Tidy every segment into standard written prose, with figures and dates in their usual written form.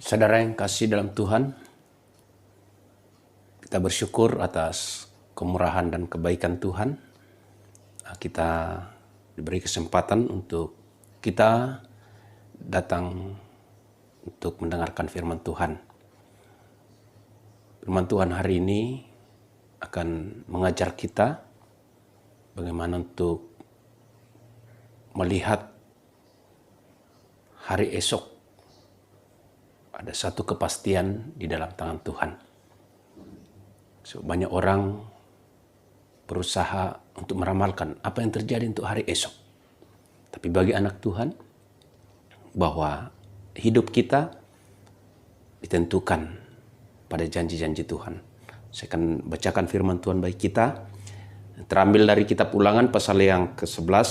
Saudara yang kasih dalam Tuhan, kita bersyukur atas kemurahan dan kebaikan Tuhan. Kita diberi kesempatan untuk kita datang untuk mendengarkan firman Tuhan. Firman Tuhan hari ini akan mengajar kita bagaimana untuk melihat hari esok. Ada satu kepastian di dalam tangan Tuhan. Banyak orang berusaha untuk meramalkan apa yang terjadi untuk hari esok. Tapi bagi anak Tuhan, bahwa hidup kita ditentukan pada janji-janji Tuhan. Saya akan bacakan firman Tuhan bagi kita. Terambil dari kitab Ulangan pasal yang ke-11,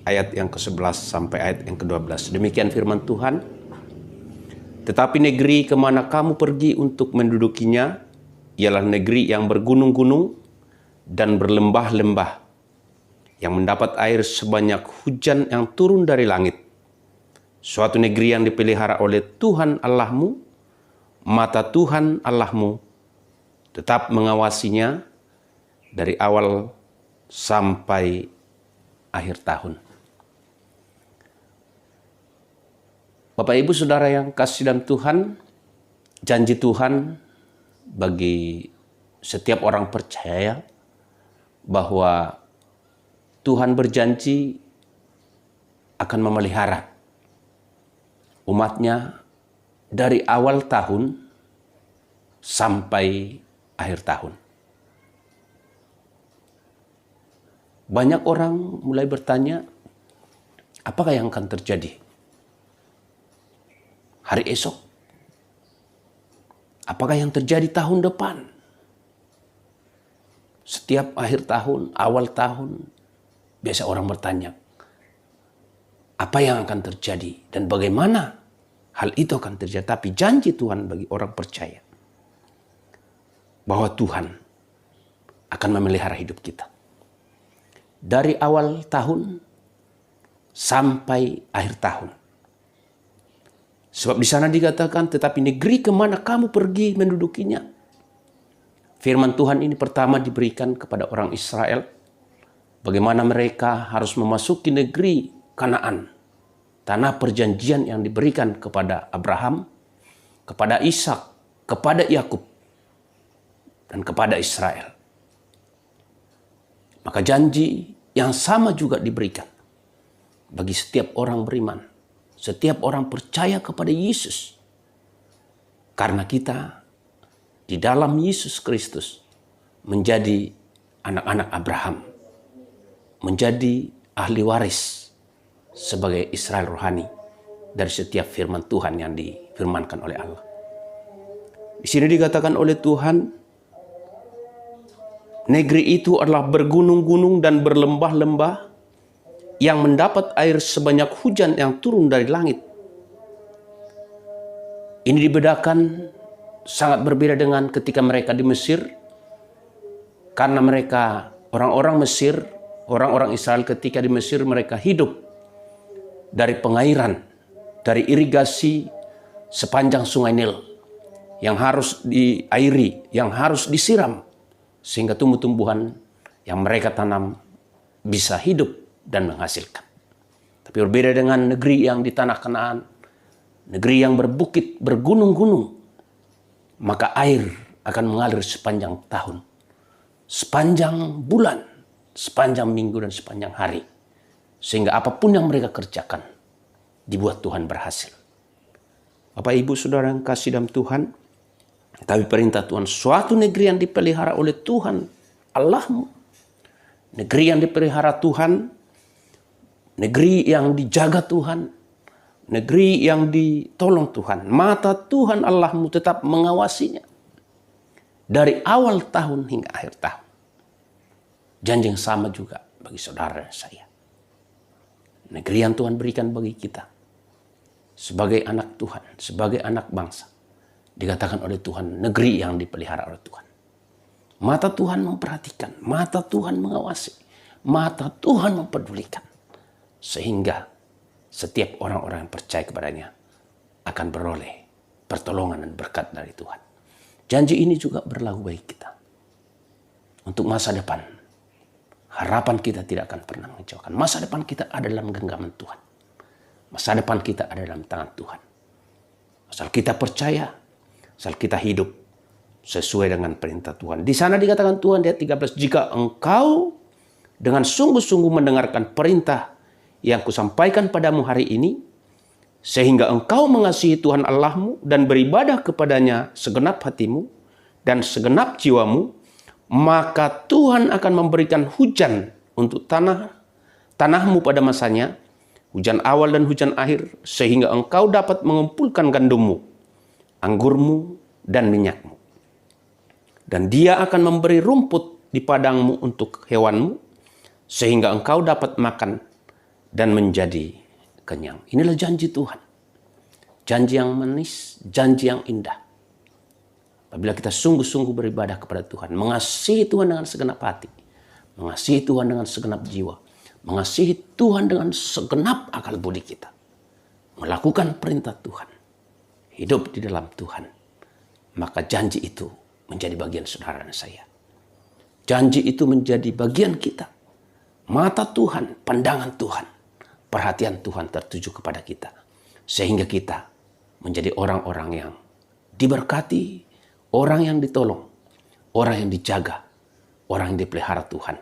ayat yang ke-11 sampai ayat yang ke-12. Demikian firman Tuhan. Tetapi negeri kemana kamu pergi untuk mendudukinya, ialah negeri yang bergunung-gunung dan berlembah-lembah, yang mendapat air sebanyak hujan yang turun dari langit. Suatu negeri yang dipelihara oleh Tuhan Allahmu, mata Tuhan Allahmu tetap mengawasinya dari awal sampai akhir tahun. Bapak Ibu Saudara yang kasih dalam Tuhan, janji Tuhan bagi setiap orang percaya bahwa Tuhan berjanji akan memelihara umatnya dari awal tahun sampai akhir tahun. Banyak orang mulai bertanya, apakah yang akan terjadi hari esok? Apakah yang terjadi tahun depan? Setiap akhir tahun, awal tahun, biasa orang bertanya, apa yang akan terjadi dan bagaimana hal itu akan terjadi. Tapi janji Tuhan bagi orang percaya bahwa Tuhan akan memelihara hidup kita. Dari awal tahun sampai akhir tahun. Sebab di sana dikatakan, tetapi negeri kemana kamu pergi mendudukinya. Firman Tuhan ini pertama diberikan kepada orang Israel. Bagaimana mereka harus memasuki negeri Kanaan. Tanah perjanjian yang diberikan kepada Abraham, kepada Ishak, kepada Yakub, dan kepada Israel. Maka janji yang sama juga diberikan bagi setiap orang beriman. Setiap orang percaya kepada Yesus. Karena kita di dalam Yesus Kristus menjadi anak-anak Abraham. Menjadi ahli waris sebagai Israel rohani dari setiap firman Tuhan yang difirmankan oleh Allah. Di sini dikatakan oleh Tuhan, negeri itu adalah bergunung-gunung dan berlembah-lembah, yang mendapat air sebanyak hujan yang turun dari langit. Ini dibedakan sangat berbeda dengan ketika mereka di Mesir. Karena mereka, orang-orang Mesir, orang-orang Israel ketika di Mesir, mereka hidup dari pengairan, dari irigasi sepanjang sungai Nil, yang harus diairi, yang harus disiram, sehingga tumbuh-tumbuhan yang mereka tanam bisa hidup dan menghasilkan. Tapi berbeda dengan negeri yang di tanah Kanaan, negeri yang berbukit, bergunung-gunung, maka air akan mengalir sepanjang tahun, sepanjang bulan, sepanjang minggu, dan sepanjang hari. Sehingga apapun yang mereka kerjakan, dibuat Tuhan berhasil. Bapak Ibu Saudara yang kasih dalam Tuhan, tapi perintah Tuhan, suatu negeri yang dipelihara oleh Tuhan Allahmu, negeri yang dipelihara Tuhan, negeri yang dijaga Tuhan, negeri yang ditolong Tuhan. Mata Tuhan Allahmu tetap mengawasinya dari awal tahun hingga akhir tahun. Janji yang sama juga bagi saudara dan saya. Negeri yang Tuhan berikan bagi kita sebagai anak Tuhan, sebagai anak bangsa, dikatakan oleh Tuhan, negeri yang dipelihara oleh Tuhan. Mata Tuhan memperhatikan, mata Tuhan mengawasi, mata Tuhan mempedulikan. Sehingga setiap orang-orang yang percaya kepadanya akan beroleh pertolongan dan berkat dari Tuhan. Janji ini juga berlaku bagi kita. Untuk masa depan, harapan kita tidak akan pernah mengecewakan. Masa depan kita ada dalam genggaman Tuhan. Masa depan kita ada dalam tangan Tuhan. Asal kita percaya, asal kita hidup sesuai dengan perintah Tuhan. Di sana dikatakan Tuhan di ayat 13, jika engkau dengan sungguh-sungguh mendengarkan perintah yang kusampaikan padamu hari ini, sehingga engkau mengasihi Tuhan Allahmu dan beribadah kepadanya segenap hatimu dan segenap jiwamu, maka Tuhan akan memberikan hujan untuk tanahmu pada masanya, hujan awal dan hujan akhir, sehingga engkau dapat mengumpulkan gandummu, anggurmu, dan minyakmu. Dan dia akan memberi rumput di padangmu untuk hewanmu, sehingga engkau dapat makan dan menjadi kenyang. Inilah janji Tuhan. Janji yang manis, janji yang indah. Apabila kita sungguh-sungguh beribadah kepada Tuhan, mengasihi Tuhan dengan segenap hati, mengasihi Tuhan dengan segenap jiwa, mengasihi Tuhan dengan segenap akal budi kita, melakukan perintah Tuhan, hidup di dalam Tuhan, maka janji itu menjadi bagian saudara dan saya. Janji itu menjadi bagian kita. Mata Tuhan, pandangan Tuhan, perhatian Tuhan tertuju kepada kita. Sehingga kita menjadi orang-orang yang diberkati, orang yang ditolong, orang yang dijaga, orang yang dipelihara Tuhan